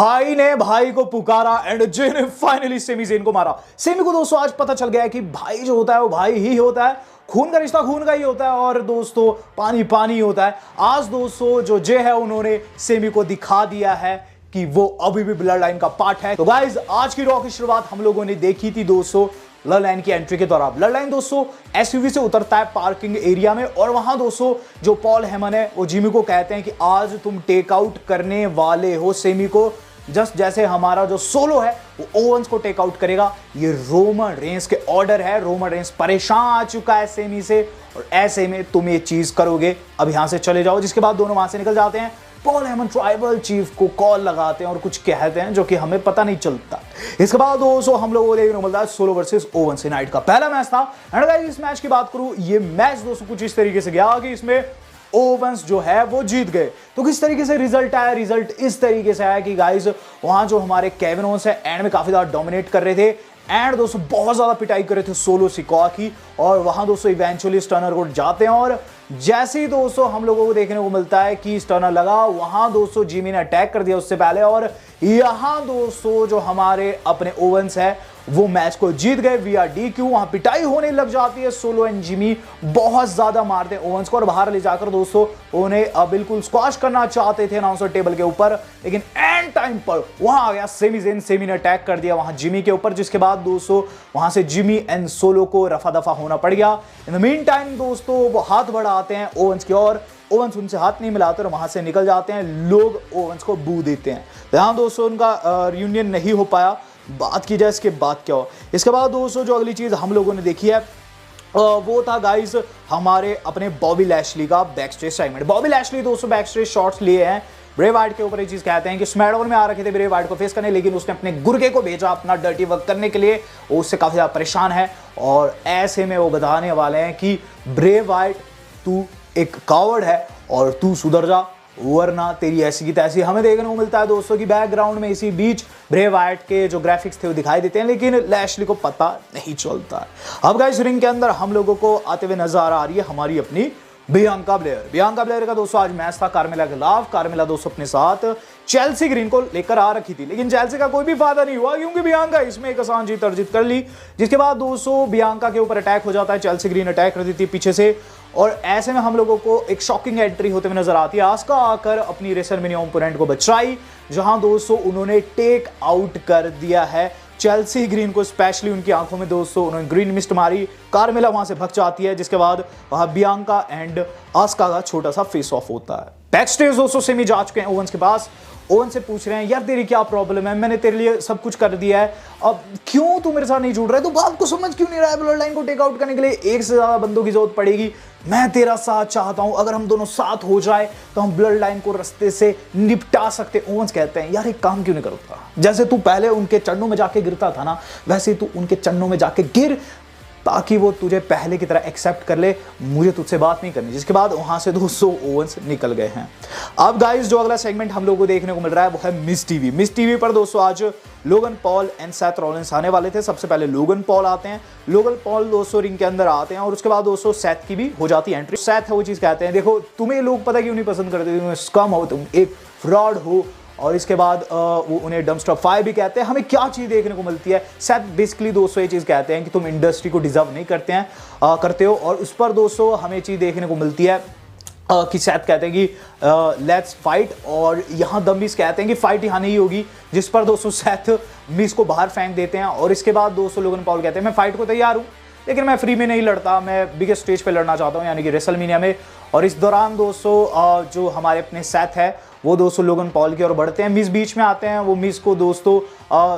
भाई ने भाई को पुकारा एंड जे ने फाइनली सेमी जेन को मारा। सेमी को दोस्तों आज पता चल गया है कि भाई जो होता है वो भाई ही होता है, खून का रिश्ता खून का ही होता है और दोस्तों पानी पानी होता है। आज दोस्तों जो जे है उन्होंने सेमी को दिखा दिया है कि वो अभी भी ब्लड लाइन का पार्ट है। तो गाइज आज की रॉ की शुरुआत हम लोगों ने देखी थी दोस्तों ब्लड लाइन की एंट्री के दौरान। ब्लड लाइन दोस्तों एसयूवी से उतरता है पार्किंग एरिया में और वहां दोस्तों जो पॉल हेमन है वो जिमी को कहते हैं कि आज तुम टेक आउट करने वाले हो सेमी को, जस्ट जैसे हमारा जो सोलो है वो ओवंस को टेक आउट करेगा। ये रोमन रेंस के ऑर्डर है। रोमन रेंस परेशान आ चुका है सेमी से और ऐसे में तुम ये चीज करोगे, अब यहां से चले जाओ। जिसके बाद दोनों वहां से निकल जाते हैं। पॉल हेमन ट्राइबल चीफ को कॉल लगाते हैं और कुछ कहते हैं जो कि हमें पता नहीं चलता। इसके बाद दोस्तों हम लोगों को देखने को मिलता है सोलो वर्सेस ओवंस नाइट का पहला मैच था। एंड गाइस इस मैच की बात करूं, ये मैच दोस्तों कुछ इस तरीके से गया कि इसमें ओवंस जो है वो जीत गए। तो किस तरीके से रिजल्ट आया? रिजल्ट इस तरीके से आया कि गाइस वहां जो हमारे केविन ओवेंस है एंड में काफी ज्यादा डोमिनेट कर रहे थे एंड दोस्तों बहुत ज्यादा पिटाई कर रहे थे सोलो सिकोआ की। और वहां दोस्तों इवेंचुअली स्टर्नर को जाते हैं और जैसे ही दोस्तों हम लोगों को देखने को मिलता है कि स्टर्नर लगा, वहां दोस्तों जिमी ने अटैक कर दिया उससे पहले और यहां दोस्तों जो हमारे अपने ओवेंस है वो मैच को जीत गए वीआर डीक्यू। वहां पिटाई होने लग जाती है, सोलो एंड जिमी बहुत ज्यादा मारते हैं ओवेंस को और बाहर ले जाकर दोस्तों उन्हें बिल्कुल स्क्वाश करना चाहते थे अनाउंसर टेबल के ऊपर, लेकिन एंड टाइम पर वहां आ गया सेमी जेन। सेमी ने अटैक कर दिया वहां जिमी के ऊपर, जिसके बाद दोस्तों वहां से जिमी एंड सोलो को रफा दफा होना पड़ गया। इन द मीन टाइम दोस्तों वो हाथ बढ़ाते हैं ओवेंस की ओर, ओवेंस उनसे हाथ नहीं मिलाते और वहां से निकल जाते हैं। लोग ओवेंस को बू देते हैं। तो यहां दोस्तों उनका रियूनियन नहीं हो पाया। बात की जाए इसके बाद क्या हो, इसके बाद दोस्तों जो अगली चीज हम लोगों ने देखी है वो था गाइस हमारे अपने बॉबी लैशली का back stage segment. Bobby Lashley दोस्तों बैक स्टेज शॉट्स लिए हैं ब्रे वाइट के ऊपर। ये चीज कहते हैं कि स्मैकडाउन में आ रखे थे ब्रे वाइट को फेस करने, लेकिन उसने अपने गुर्गे को भेजा अपना डर्टी वर्क करने के लिए। वो उससे काफी ज्यादा परेशान है और ऐसे में वो बताने वाले हैं कि ब्रे वाइट तू एक कावर्ड है और तू सुधर जा वरना तेरी ऐसी की तैसी। हमें देखने को मिलता है दोस्तों कि बैकग्राउंड में इसी बीच ब्रे वाइट के जो ग्राफिक्स थे वो दिखाई देते हैं, लेकिन लैशली को पता नहीं चलता। अब गाइस रिंग के अंदर हम लोगों को आते हुए नजर आ रही है हमारी अपनी बियांका ब्लेयर। बियांका ब्लेयर का दोस्तों आज मैच था कार्मेला के खिलाफ। कार्मेला दोस्तों अपने साथ चेल्सी ग्रीन को लेकर आ रखी थी, लेकिन चेल्सी का कोई भी फायदा नहीं हुआ क्योंकि बियांका इसमें एक आसान जीत अर्जित कर ली। जिसके बाद दोस्तों बियांका के ऊपर अटैक हो जाता है, चेल्सी ग्रीन अटैक कर देती है पीछे से और ऐसे में हम लोगों को एक शॉकिंग एंट्री होते हुए नजर आती है। आस्का आकर अपनी रेसलमेनिया ओपोनेंट को बचाई, जहां दोस्तों उन्होंने टेक आउट कर दिया है चेल्सी ग्रीन को। स्पेशली उनकी आंखों में दोस्तों उन्होंने ग्रीन मिस्ट मारी। कार्मेला वहां से भग जाती है, जिसके बाद वहां बियांका एंड आस्का का छोटा सा फेस ऑफ होता है। बैक स्टेज दोस्तों सेमी जा चुके हैं ओवेंस के पास। ओवन से पूछ रहे हैं यार तेरी क्या प्रॉब्लम है, मैंने तेरे लिए सब कुछ कर दिया है, अब क्यों तू मेरे साथ नहीं जुड़ रहा है, तू बात को समझ क्यों नहीं रहा है? ब्लड लाइन को टेक आउट करने के लिए एक से ज्यादा बंदों की जरूरत पड़ेगी, मैं तेरा साथ चाहता हूं, अगर हम दोनों साथ हो जाए तो हम ब्लड लाइन को रास्ते से निपटा सकते। ओवेंस कहते हैं यार एक काम क्यों नहीं करता, जैसे तू पहले उनके चरणों में जाके गिरता था ना वैसे तू उनके चरणों में जाके गिर ताकि वो तुझे पहले की तरह एक्सेप्ट कर ले, मुझे तुझसे बात नहीं करनी। जिसके बाद वहां से दोस्तों ओवेंस निकल गए हैं। अब गाइस जो अगला सेगमेंट हम लोगों को देखने को मिल रहा है वो है मिस टीवी। मिस टीवी पर दोस्तों आज Logan Paul and Seth Rollins आने वाले थे। सबसे पहले लोगन पॉल आते हैं। लोगन पॉल दोस्तों रिंग के अंदर आते हैं और उसके बाद दोस्तों सेथ की भी हो जाती है एंट्री। सेथ है वो चीज कहते हैं देखो तुम्हें लोग पता क्यों नहीं पसंद करते, तुम स्कम हो, तुम एक फ्रॉड हो। और इसके बाद वो उन्हें डम्पस्टर फायर भी कहते हैं। हमें क्या चीज देखने को मिलती है, सेथ बेसिकली दोस्तों ये चीज कहते हैं कि तुम इंडस्ट्री को डिजर्व नहीं करते हो और उस पर दोस्तों हमें चीज देखने को मिलती है कि सेथ कहते हैं कि लेट्स फाइट, और यहां द मिस कहते हैं कि फाइट यहां नहीं होगी, जिस पर दोस्तों सेथ मिस को बाहर फेंक देते हैं। और इसके बाद दोस्तों लोगन पॉल कहते हैं मैं फाइट को तैयार हूं लेकिन मैं फ्री में नहीं लड़ता, मैं बिगेस्ट स्टेज पे लड़ना चाहता हूं यानी कि रेसलमेनिया में। और इस दौरान दोस्तों जो हमारे अपने सेथ है वो दोस्तों लोगन पॉल की ओर बढ़ते हैं। मिस बीच में आते हैं, वो मिस को दोस्तों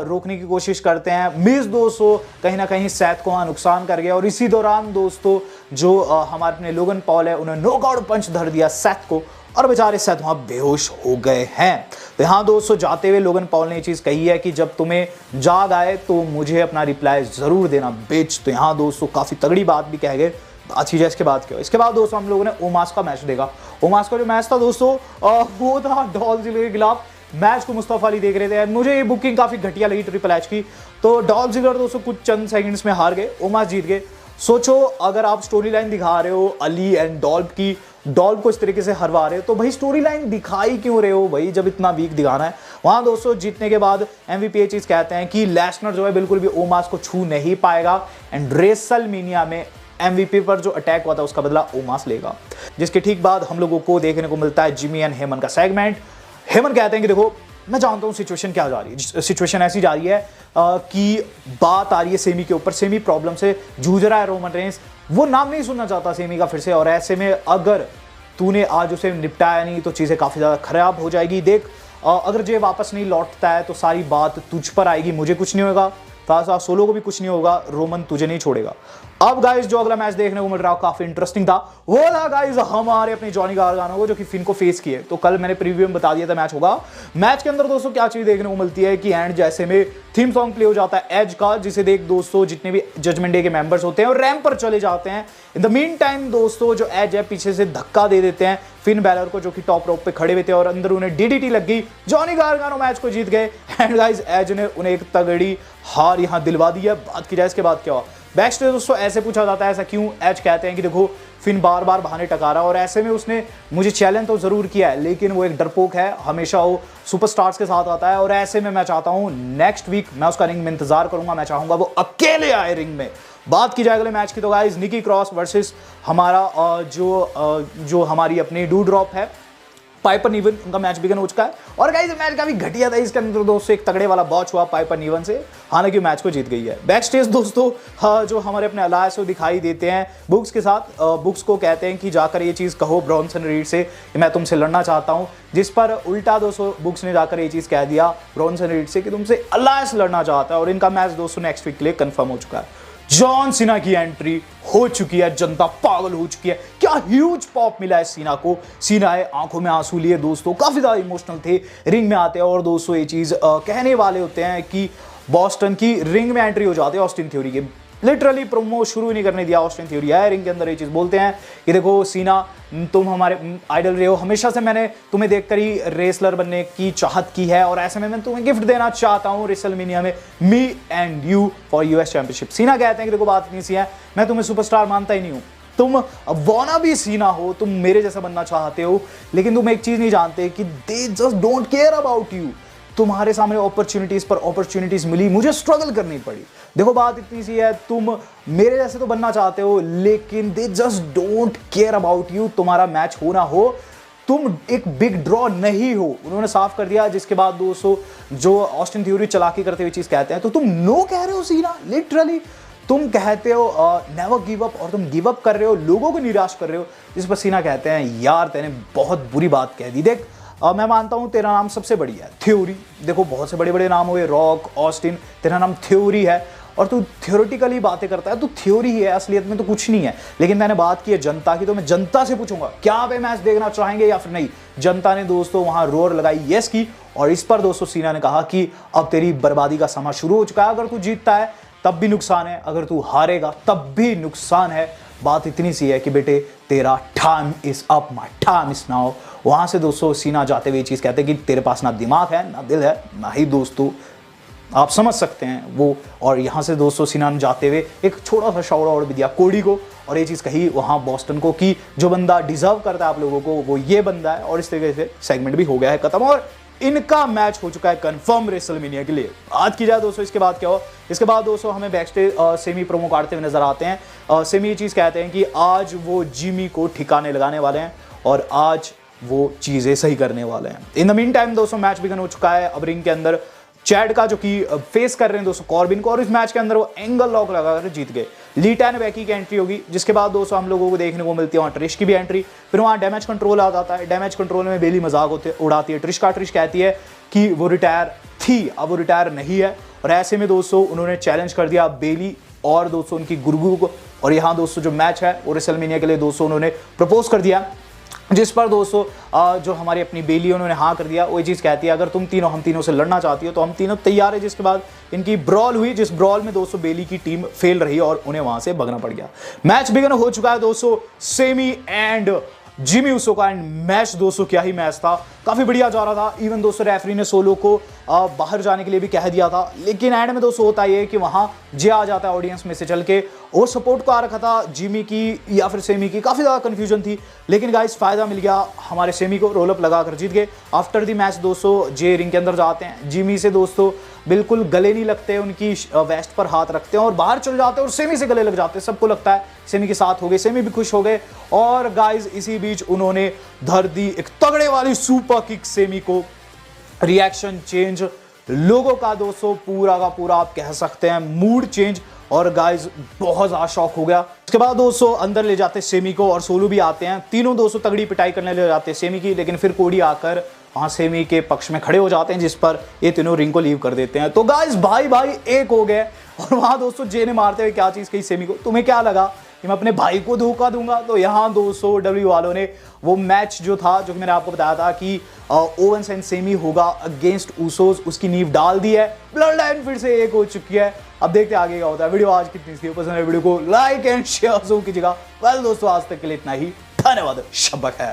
रोकने की कोशिश करते हैं। मिस दोस्तों कहीं ना कहीं सेथ को वहां नुकसान कर गया और इसी दौरान दोस्तों जो हमारे अपने लोगन पॉल है उन्होंने नॉकआउट पंच धर दिया सेथ को और बेचारे सेथ वहां बेहोश हो गए हैं। तो यहाँ दोस्तों जाते हुए लोगन पॉल ने ये चीज कही है कि जब तुम्हें जाग आए तो मुझे अपना रिप्लाई जरूर देना बिच। तो यहाँ दोस्तों काफी तगड़ी बात भी कह गए। अच्छी है इसके बाद क्या, इसके बाद दोस्तों हम लोगों ने ओमास का मैच देखा। ओमास का जो मैच था दोस्तों वो था डॉल्फ जिगलर के खिलाफ। मैच को मुस्तफा अली देख रहे थे। मुझे ये बुकिंग काफी घटिया लगी ट्रिपल एच की। तो डॉल्फ जिगलर दोस्तों कुछ चंद सेकंड्स में हार गए, ओमास जीत गए। सोचो अगर आप स्टोरी लाइन दिखा रहे हो अली एंड डॉल्फ की, डॉल्फ को इस तरीके से हरवा रहे हो तो भाई स्टोरी लाइन दिखाई क्यों रहे हो भाई, जब इतना वीक दिखाना है। वहां दोस्तों जीतने के बाद MVP ये चीज कहते हैं कि लेसनर जो है बिल्कुल भी ओमास को छू नहीं पाएगा एंड रेसलमेनिया में MVP पर जो अटैक हुआ था उसका बदला ओमास लेगा। जिसके ठीक बाद हम लोगों को देखने को मिलता है जिमी एंड हेमन का सेगमेंट। हेमन कहते हैं कि देखो मैं जानता हूं सिचुएशन क्या जा रही है, सिचुएशन ऐसी जा रही है कि बात आ रही है सेमी के ऊपर, सेमी प्रॉब्लम से जूझ रहा है रोमन रेंस, वो नाम नहीं सुनना चाहता सेमी का फिर से, और ऐसे में अगर तूने आज उसे निपटाया नहीं तो चीज़ें काफ़ी ज़्यादा खराब हो जाएगी। देख अगर जे वापस नहीं लौटता है तो सारी बात तुझ पर आएगी, मुझे कुछ नहीं होगा, साथ सोलो को भी कुछ नहीं होगा, रोमन तुझे नहीं छोड़ेगा। अब गाइस जो अगला मैच देखने को मिल रहा है काफी इंटरेस्टिंग था, वो था गाइस हमारे अपने जॉनी गार्गानो को जो कि फिन को फेस किए। तो कल मैंने प्रीव्यू में बता दिया था मैच होगा। मैच के अंदर दोस्तों क्या चीज देखने को मिलती है कि एंड जैसे में थीम सॉन्ग प्ले हो जाता है एज का, जिसे देख दोस्तों जितने भी जजमेंट डे के मेंबर्स होते हैं और रैंप पर चले जाते हैं। इन द मीन टाइम दोस्तों जो एज है पीछे से धक्का दे देते हैं फिन बैलर को जो कि टॉप रोप पे खड़े हुए थे और अंदर उन्हें DDT लग गई। जॉनी गार्गानो मैच को जीत गए एंड गाइस एज ने उन्हें एक तगड़ी हार यहां दिलवा दी है। बात की जाए इसके बाद क्या हुआ बैक स्टेज दोस्तों, ऐसे पूछा जाता है ऐसा क्यों, एज कहते हैं कि देखो फिन बार बार बहाने टका रहा और ऐसे में उसने मुझे चैलेंज तो जरूर किया है लेकिन वो एक डरपोक है, हमेशा वो सुपरस्टार्स के साथ आता है और ऐसे में मैं चाहता हूं नेक्स्ट वीक मैं उसका रिंग में इंतजार करूंगा, मैं चाहूंगा वो अकेले आए रिंग में। बात की जाए अगले मैच की तो गाइस निकी क्रॉस वर्सेस हमारा जो हमारी अपनी डू ड्रॉप है पाइपर नीवन, उनका मैच बिगन हो चुका है और गाइस मैच काफी घटिया था। इसके अंदर दोस्तों एक तगड़े वाला बॉच हुआ पाइपर नीवन से, हालांकि मैच को जीत गई है। बैक स्टेज दोस्तों जो हमारे अपने अलायंस को दिखाई देते हैं बुक्स के साथ, बुक्स को कहते हैं कि जाकर ये चीज़ कहो ब्रॉन्सन रीड से कि मैं तुमसे लड़ना चाहता हूँ, जिस पर उल्टा दोस्तों बुक्स ने जाकर ये चीज़ कह दिया ब्रॉन्सन रीड से कि तुमसे अलायंस लड़ना चाहता है और इनका मैच दोस्तों नेक्स्ट वीक के लिए कन्फर्म हो चुका है। जॉन सीना की एंट्री हो चुकी है, जनता पागल हो चुकी है, क्या ह्यूज पॉप मिला है सीना को। सीना है आंखों में आंसू लिए दोस्तों, काफी ज्यादा इमोशनल थे, रिंग में आते हैं और दोस्तों ये चीज कहने वाले होते हैं कि बॉस्टन की रिंग में एंट्री हो जाती है ऑस्टिन थ्योरी के। लिटरली प्रोमो शुरू नहीं करने दिया ऑस्टिन थ्योरी है रिंग के अंदर, ये चीज बोलते हैं कि देखो सीना तुम हमारे आइडल रहे हो, हमेशा से मैंने तुम्हें देखकर ही रेसलर बनने की चाहत की है और ऐसे में मैं तुम्हें गिफ्ट देना चाहता हूं रेसलमेनिया में, me and you for US championship. सीना कहते हैं कि देखो बात इतनी सी है, मैं तुम्हें सुपरस्टार मानता ही नहीं हूं, तुम वाना भी सीना हो, तुम मेरे जैसा बनना चाहते हो, लेकिन तुम एक चीज नहीं जानते कि they just don't care about you. तुम्हारे सामने अपॉर्चुनिटीज पर अपॉर्चुनिटीज मिली, मुझे स्ट्रगल करनी पड़ी। देखो बात इतनी सी है, तुम मेरे जैसे तो बनना चाहते हो लेकिन they just don't care about you. तुम्हारा मैच हो ना हो, तुम एक बिग ड्रॉ नहीं हो, उन्होंने साफ कर दिया। जिसके बाद दोस्तों जो ऑस्टिन थ्योरी चालाकी करते हुए चीज कहते हैं, तो तुम नो कह रहे हो सीना, लिटरली तुम कहते हो नेवर गिव अप और तुम गिव अप कर रहे हो, लोगों को निराश कर रहे हो। जिस पर सीना कहते हैं यार तेने बहुत बुरी बात कह दी, देख मैं मानता हूं तेरा नाम सबसे बढ़िया है थ्योरी, देखो बहुत से बड़े बड़े नाम हुए रॉक ऑस्टिन, तेरा नाम थ्योरी है और तू थ्योरेटिकली बातें करता है, तू थ्योरी ही है, असलियत में तो कुछ नहीं है। लेकिन मैंने बात की है जनता की, तो मैं जनता से पूछूंगा क्या आप ये मैच देखना चाहेंगे या फिर नहीं। जनता ने दोस्तों वहां रोर लगाई यस की और इस पर दोस्तों सीना ने कहा कि अब तेरी बर्बादी का समय शुरू हो चुका है, अगर तू जीतता है तब भी नुकसान है, अगर तू हारेगा तब भी नुकसान है। बात इतनी सी है कि बेटे तेरा time is up, my time is now. वहां से दोस्तों सीना जाते हुए चीज कहते हैं कि तेरे पास ना दिमाग है ना दिल है ना ही दोस्तों आप समझ सकते हैं वो। और यहां से दोस्तों सीना ने जाते हुए एक छोटा सा शाउट आउट भी दिया कोडी को और ये चीज कही वहां बॉस्टन को कि जो बंदा डिजर्व करता है आप लोगों को वो ये बंदा है। और इस तरीके से सेगमेंट भी हो गया है खत्म और इनका मैच हो चुका है कंफर्म रेसलमेनिया के लिए। बात की जाए दोस्तों इसके बाद क्या हो, इसके बाद दोस्तों हमें बैकस्टेज सेमी प्रोमो काटते हुए नजर आते हैं। सेमी ये चीज कहते हैं कि आज वो जिमी को ठिकाने लगाने वाले हैं और आज वो चीजें सही करने वाले हैं। इन द मीन टाइम दोस्तों मैच बिगन हो चुका है अब रिंग के अंदर चैड का जो कि फेस कर रहे हैं दोस्तों कॉर्बिन को और इस मैच के अंदर वो एंगल लॉक लगाकर जीत गए। लीटा एंड बैकी की एंट्री होगी जिसके बाद दोस्तों हम लोगों को देखने को मिलती है वहाँ ट्रिश की भी एंट्री। फिर वहाँ डैमेज कंट्रोल आ जाता है, डैमेज कंट्रोल में बेली मजाक उड़ाती है ट्रिश का। ट्रिश कहती है कि वो रिटायर थी, अब वो रिटायर नहीं है और ऐसे में दोस्तों उन्होंने चैलेंज कर दिया बेली और दोस्तों उनकी गुरगु को। और यहाँ दोस्तों जो मैच है वो रेसलमेनिया के लिए दोस्तों उन्होंने प्रपोज कर दिया, जिस पर दोस्तों जो हमारी अपनी बेली उन्होंने हाँ कर दिया। वो ये चीज़ कहती है अगर तुम तीनों हम तीनों से लड़ना चाहती हो तो हम तीनों तैयार है। जिसके बाद इनकी ब्रॉल हुई, जिस ब्रॉल में दोस्तों बेली की टीम फेल रही और उन्हें वहां से भगना पड़ गया। मैच बिगन हो चुका है दोस्तों सेमी एंड जिमी ऊसो का। एंड मैच दोस्तों क्या ही मैच था, काफी बढ़िया जा रहा था। इवन दोस्तों रेफरी ने सोलो को बाहर जाने के लिए भी कह दिया था, लेकिन एंड में दोस्तों होता ये कि वहां जे आ जाता है ऑडियंस में से चल के और सपोर्ट को आ रखा था जिमी की या फिर सेमी की। काफी ज्यादा कंफ्यूजन थी, लेकिन गाइस फायदा मिल गया हमारे सेमी को, रोल अप लगाकर जीत गए। आफ्टर द मैच दोस्तों जे रिंग के अंदर जाते हैं, जिमी से दोस्तों बिल्कुल गले नहीं लगते, उनकी वेस्ट पर हाथ रखते हैं और बाहर चल जाते हैं और सेमी से गले लग जाते हैं। सबको लगता है सेमी के साथ हो गए, सेमी भी खुश हो गए। और गाइस इसी बीच उन्होंने धर दी एक तगड़े वाली सुपर किक सेमी को। रिएक्शन चेंज, लोगों का दोस्तों पूरा का पूरा आप कह सकते हैं मूड चेंज, और गाइस बहुत ज्यादा शॉक हो गया। उसके बाद दोस्तों अंदर ले जाते सेमी को और सोलू भी आते हैं, तीनों दोस्तों तगड़ी पिटाई करने ले जाते हैं सेमी की, लेकिन फिर कोडी आकर वहां सेमी के पक्ष में खड़े हो जाते हैं, जिस पर ये तीनों रिंग को लीव कर देते हैं। तो गाइस भाई भाई एक हो गए। और वहां दोस्तों जे ने मारते हुए क्या चीज कही सेमी को, तुम्हें क्या लगा कि मैं अपने भाई को धोखा दूंगा? तो यहाँ दोस्तों डब्ल्यू वालों ने वो मैच जो था, जो कि मैंने आपको बताया था कि ओवेंस एंड सेमी होगा अगेंस्ट ऊसोस, उसकी नींव डाल दी है। ब्लड लाइन फिर से एक हो चुकी है। अब देखते आगे क्या होता है। वीडियो आज कितनी थी पसंद है, वीडियो को लाइक एंड शेयर जरूर कीजिएगा। वेल दोस्तों आज तक के लिए इतना ही, धन्यवाद, शब्बा खैर।